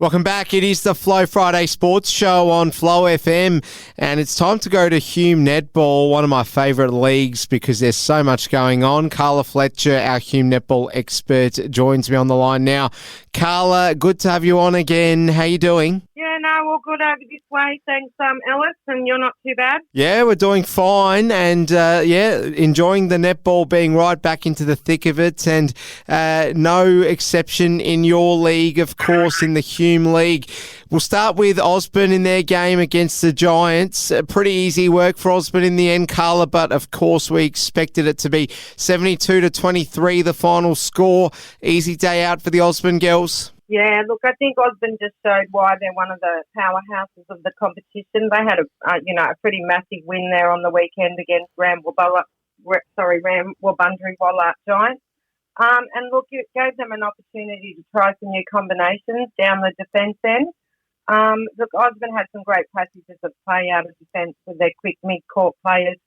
Welcome back. It is the Flow Friday Sports Show on Flow FM, and it's time to go to Hume Netball, one of my favourite leagues because there's so much going on. Carla Fletcher, our Hume Netball expert, joins me on the line now. Carla, good to have you on again. How you doing? Yeah, no, all good over this way. Thanks, Ellis, and you're not too bad? Yeah, we're doing fine, and enjoying the netball, being right back into the thick of it, and no exception in your league, of course, in the Hume League. We'll start with Osborne in their game against the Giants. Pretty easy work for Osborne in the end, Carla, but of course we expected it to be 72-23, the final score. Easy day out for the Osborne girls. Yeah, look, I think Osborne just showed why they're one of the powerhouses of the competition. They had a pretty massive win there on the weekend against Wurundjeri Walla Giants. And look, it gave them an opportunity to try some new combinations down the defence end. Look, Osborne had some great passages of play out of defence with their quick mid-court players.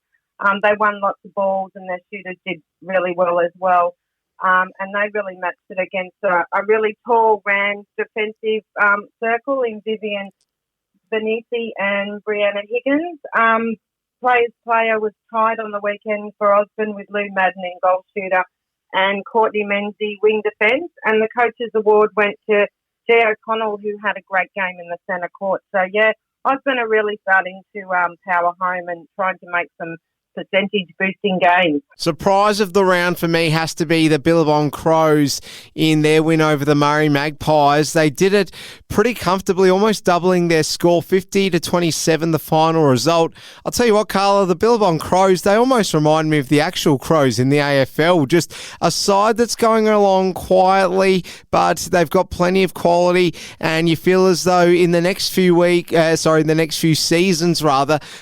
They won lots of balls and their shooters did really well as well. And they really matched it against a really tall Rams defensive circle in Vivian Benisi and Brianna Higgins. Players' player was tied on the weekend for Osborne with Lou Madden in goal shooter and Courtney Menzies wing defence. And the coach's award went to Jay O'Connell, who had a great game in the centre court. So, yeah, Osborne are really starting to power home and trying to make some percentage boosting games. Surprise of the round for me has to be the Billabong Crows in their win over the Murray Magpies. They did it pretty comfortably, almost doubling their score, 50-27, the final result. I'll tell you what, Carla, the Billabong Crows, they almost remind me of the actual Crows in the AFL. Just a side that's going along quietly, but they've got plenty of quality, and you feel as though in the next few seasons,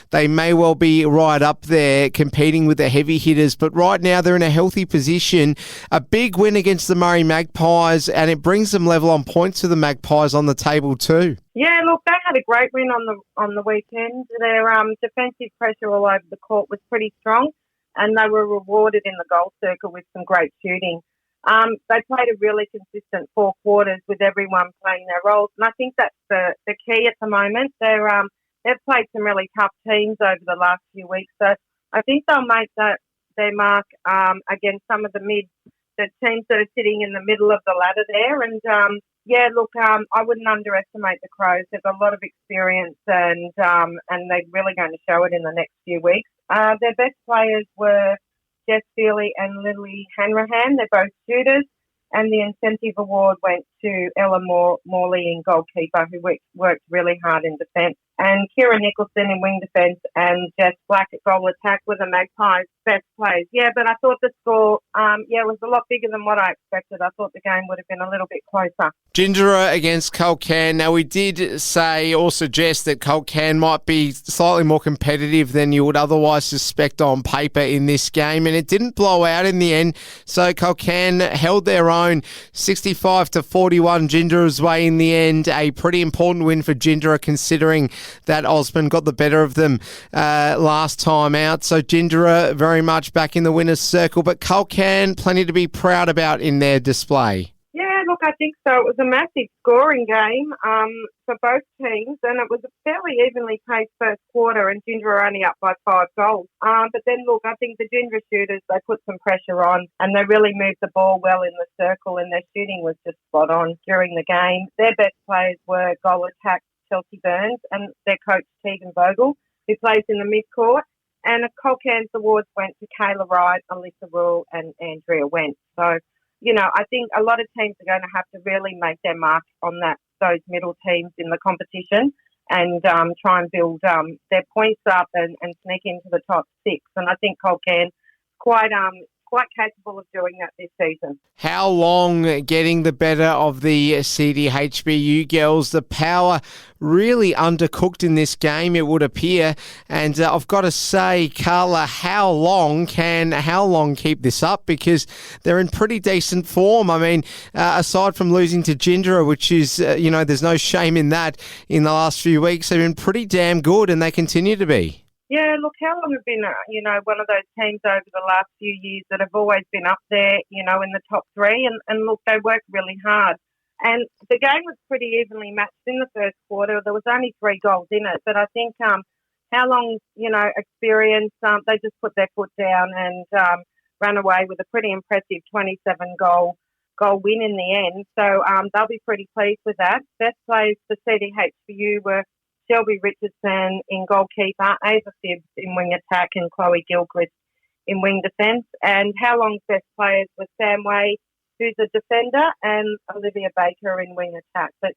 they may well be right up there competing with the heavy hitters, but right now they're in a healthy position. A big win against the Murray Magpies, and it brings them level on points to the Magpies on the table too. Yeah, look, they had a great win on the weekend. Their defensive pressure all over the court was pretty strong, and they were rewarded in the goal circle with some great shooting. They played a really consistent 4 quarters with everyone playing their roles, and I think that's the key at the moment. They've played some really tough teams over the last few weeks, so I think they'll make their mark against some of the teams that are sitting in the middle of the ladder there. And, I wouldn't underestimate the Crows. They've got a lot of experience and they're really going to show it in the next few weeks. Their best players were Jess Feely and Lily Hanrahan. They're both shooters. And the incentive award went to Ella Morley in goalkeeper, who worked really hard in defence. And Kira Nicholson in wing defence and Jess Black at goal attack were the Magpies' best players. Yeah, but I thought the score was a lot bigger than what I expected. I thought the game would have been a little bit closer. Jindera against Culcairn. Now, we did say or suggest that Culcairn might be slightly more competitive than you would otherwise suspect on paper in this game, and it didn't blow out in the end. So Culcairn held their own, 65-41 Jindera's way in the end. A pretty important win for Jindera considering that Osborne got the better of them last time out. So Jindera very much back in the winner's circle, but Culcairn plenty to be proud about in their display. Yeah, look, I think so. It was a massive scoring game for both teams, and it was a fairly evenly paced first quarter, and Jindera only up by 5 goals. But then, look, I think the Jindera shooters, they put some pressure on, and they really moved the ball well in the circle, and their shooting was just spot on during the game. Their best players were goal attack Chelsea Burns and their coach Tegan Vogel, who plays in the mid-court. And Culcairn's awards went to Kayla Wright, Alyssa Rule and Andrea Wentz. So, I think a lot of teams are going to have to really make their mark on those middle teams in the competition and try and build their points up and sneak into the top 6. And I think Culcairn quite capable of doing that this season. How long getting the better of the CDHBU girls? The power really undercooked in this game, it would appear. And I've got to say, Carla, how long keep this up? Because they're in pretty decent form. I mean, aside from losing to Jindera, which is, there's no shame in that in the last few weeks, they've been pretty damn good and they continue to be. Yeah, look, Howland have been, one of those teams over the last few years that have always been up there, in the top 3. And look, they work really hard. And the game was pretty evenly matched in the first quarter. There was only 3 goals in it, but I think how long, experience, they just put their foot down and ran away with a pretty impressive 27-goal win in the end. So they'll be pretty pleased with that. Best players for CDHBU were Shelby Richardson in goalkeeper, Ava Phibbs in wing attack, and Chloe Gilchrist in wing defence. And How Long's best players were Sam Way, who's a defender, and Olivia Baker in wing attack. But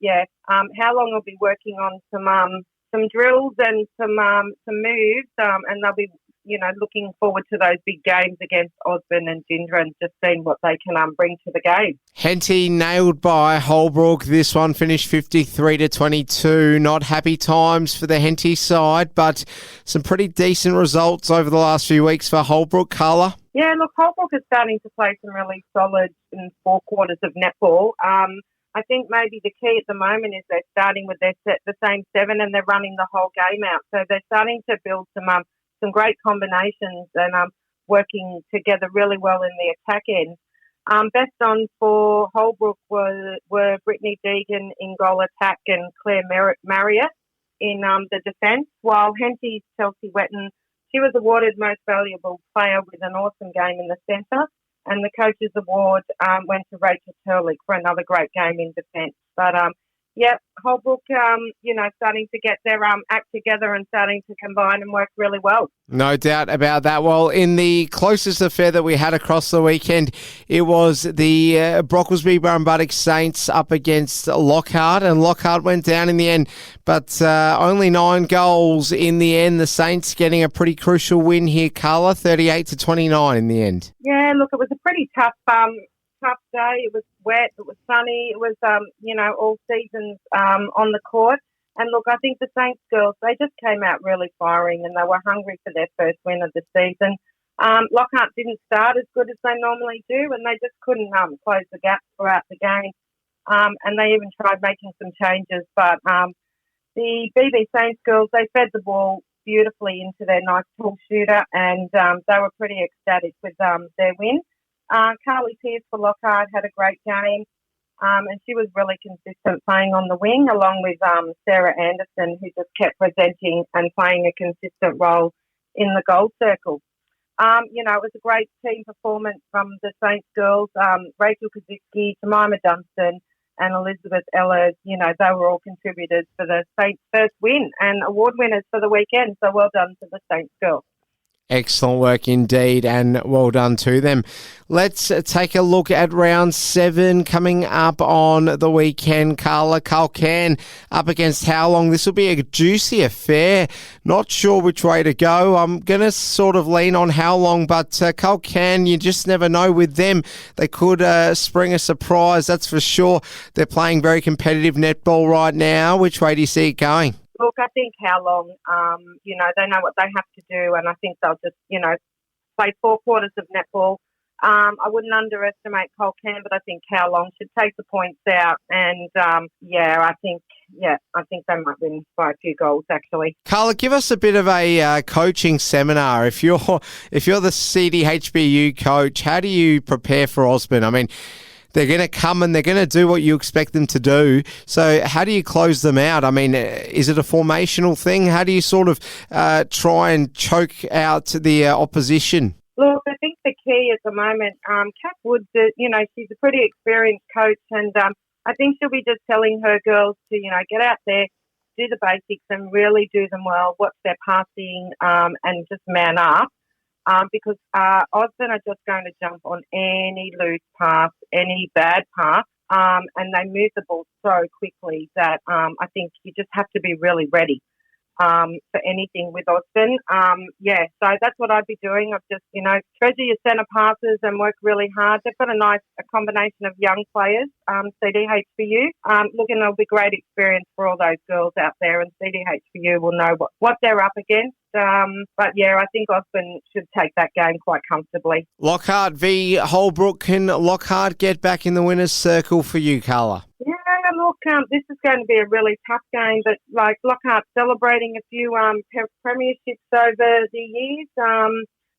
How Long will be working on some drills and some moves, and they'll be looking forward to those big games against Osborne and Jindera and just seeing what they can bring to the game. Henty nailed by Holbrook. This one finished 53-22. Not happy times for the Henty side, but some pretty decent results over the last few weeks for Holbrook. Carla? Yeah, look, Holbrook is starting to play some really solid in 4 quarters of netball. I think maybe the key at the moment is they're starting with the same 7 and they're running the whole game out. So they're starting to build some great combinations and working together really well in the attack end. Best on for Holbrook were Brittany Deegan in goal attack and Claire Marriott in the defence, while Henty's Chelsea Wetton, she was awarded most valuable player with an awesome game in the centre, and the coach's award went to Rachel Turlick for another great game in defence. But Holbrook, starting to get their act together and starting to combine and work really well. No doubt about that. Well, in the closest affair that we had across the weekend, it was the Brocklesby Burrumbuttock Saints up against Lockhart, and Lockhart went down in the end, but only 9 goals in the end. The Saints getting a pretty crucial win here, Carla, 38-29 in the end. Yeah, look, it was a pretty tough day. It was wet, it was sunny, it was, all seasons on the court. And look, I think the Saints girls, they just came out really firing and they were hungry for their first win of the season. Lockhart didn't start as good as they normally do, and they just couldn't close the gap throughout the game. And they even tried making some changes. But the BB Saints girls, they fed the ball beautifully into their nice tall shooter, and they were pretty ecstatic with their win. Carly Pearce for Lockhart had a great game, and she was really consistent playing on the wing, along with Sarah Anderson, who just kept presenting and playing a consistent role in the goal circle. It was a great team performance from the Saints girls. Rachel Kaczynski, Jemima Dunstan, and Elizabeth Ehlers, they were all contributors for the Saints' first win and award winners for the weekend. So well done to the Saints girls. Excellent work indeed, and well done to them. Let's take a look at round 7 coming up on the weekend. Carla, Culcairn up against How Long. This will be a juicy affair. Not sure which way to go. I'm going to sort of lean on How Long, but Culcairn, you just never know with them. They could spring a surprise, that's for sure. They're playing very competitive netball right now. Which way do you see it going? Look, I think How Long, they know what they have to do, and I think they'll just, play 4 quarters of netball. I wouldn't underestimate Culcairn, but I think How Long should take the points out, and I think they might win by a few goals, actually. Carla, give us a bit of a coaching seminar. If you're the CDHBU coach, how do you prepare for Osborne? I mean, they're going to come and they're going to do what you expect them to do. So how do you close them out? I mean, is it a formational thing? How do you sort of try and choke out the opposition? Look, I think the key at the moment, Kat Woods, she's a pretty experienced coach, and I think she'll be just telling her girls to, get out there, do the basics and really do them well, watch their passing and just man up. Because Osborne are just going to jump on any loose pass, any bad pass, and they move the ball so quickly that I think you just have to be really ready for anything with Osborne. So that's what I'd be doing. I've just, treasure your centre passes and work really hard. They've got a combination of young players, CDHBU. And it'll be great experience for all those girls out there, and CDHBU will know what they're up against. I think Osborne should take that game quite comfortably. Lockhart v Holbrook. Can Lockhart get back in the winner's circle for you, Carla? Yeah, look, this is going to be a really tough game, but Lockhart celebrating a few premierships over the years.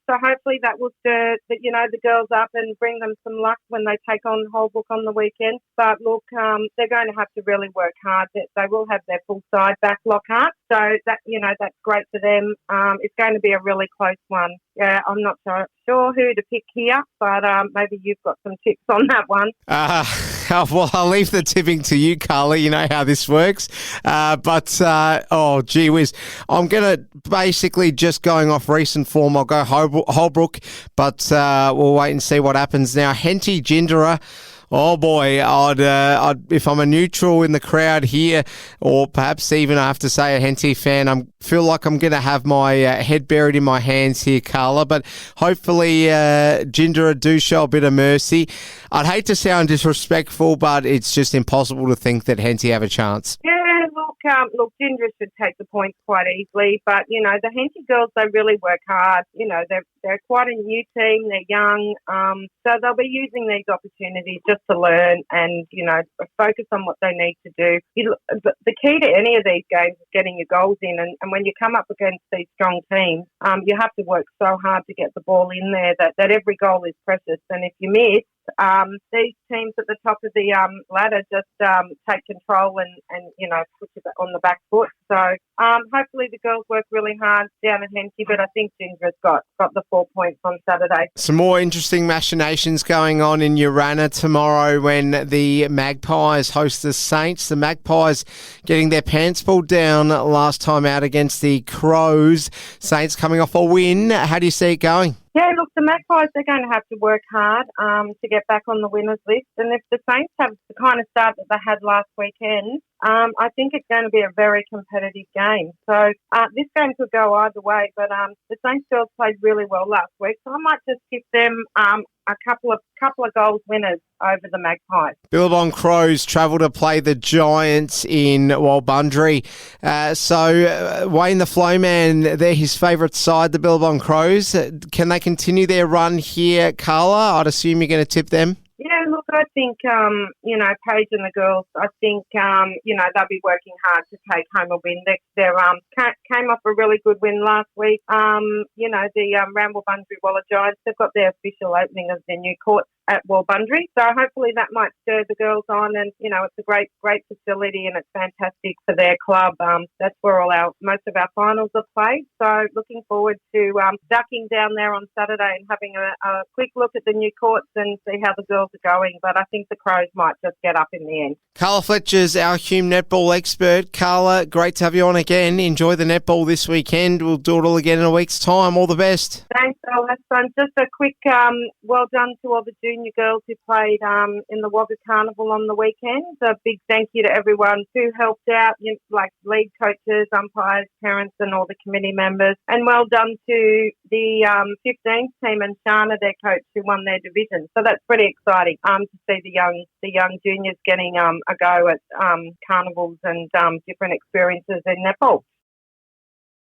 So hopefully that will stir the girls up and bring them some luck when they take on Holbrook on the weekend. But look, they're going to have to really work hard. They will have their full side back, Lockhart. So that's great for them. It's going to be a really close one. Yeah, I'm not sure who to pick here, but maybe you've got some tips on that one. Well, I'll leave the tipping to you, Carla. You know how this works. Gee whiz. I'm going to basically just going off recent form. I'll go Holbrook, but we'll wait and see what happens now. Henty Jindera. Oh boy, I'd if I'm a neutral in the crowd here, or perhaps even I have to say a Henty fan, I feel like I'm going to have my head buried in my hands here, Carla. But hopefully, Jindera do show a bit of mercy. I'd hate to sound disrespectful, but it's just impossible to think that Henty have a chance. Yeah, look, Jindera should take the points quite easily. But the Henty girls, they really work hard. They're quite a new team. They're young, so they'll be using these opportunities just to learn and focus on what they need to do. The key to any of these games is getting your goals in, and when you come up against these strong teams, you have to work so hard to get the ball in there that every goal is precious. And if you miss, these teams at the top of the ladder just take control and put you on the back foot. So hopefully the girls work really hard down at Henty, but I think Jindera's got the 4 points on Saturday. Some more interesting machinations going on in Urana tomorrow when the Magpies host the Saints. The Magpies getting their pants pulled down last time out against the Crows. Saints coming off a win. How do you see it going? Yeah, look, the Magpies, they're going to have to work hard to get back on the winners list. And if the Saints have the kind of start that they had last weekend, I think it's going to be a very competitive game. So this game could go either way, but the Saints girls played really well last week, so I might just give them a couple of goals winners over the Magpies. Billabong Crows travel to play the Giants in Walbundry. So Wayne the Flowman, they're his favourite side, the Billabong Crows. Can they continue their run here, Carla? I'd assume you're going to tip them. Yeah, look, I think, Paige and the girls, I think, they'll be working hard to take home a win. They came off a really good win last week. The Ramble-Bundry Waller Giants, they've got their official opening of their new court at Walbundry. So hopefully that might stir the girls on, and, it's a great facility and it's fantastic for their club. That's where most of our finals are played. So looking forward to ducking down there on Saturday and having a quick look at the new courts and see how the girls are going. But I think the Crows might just get up in the end. Carla Fletcher's our Hume Netball expert. Carla, great to have you on again. Enjoy the netball this weekend. We'll do it all again in a week's time. All the best. Thanks, Al. That's fun. Just a quick well done to all the junior girls who played in the Wagga Carnival on the weekend. A big thank you to everyone who helped out, like league coaches, umpires, parents and all the committee members. And well done to the 15th team and Shana, their coach, who won their division. So that's pretty exciting to see the young juniors getting a go at carnivals and different experiences in netball.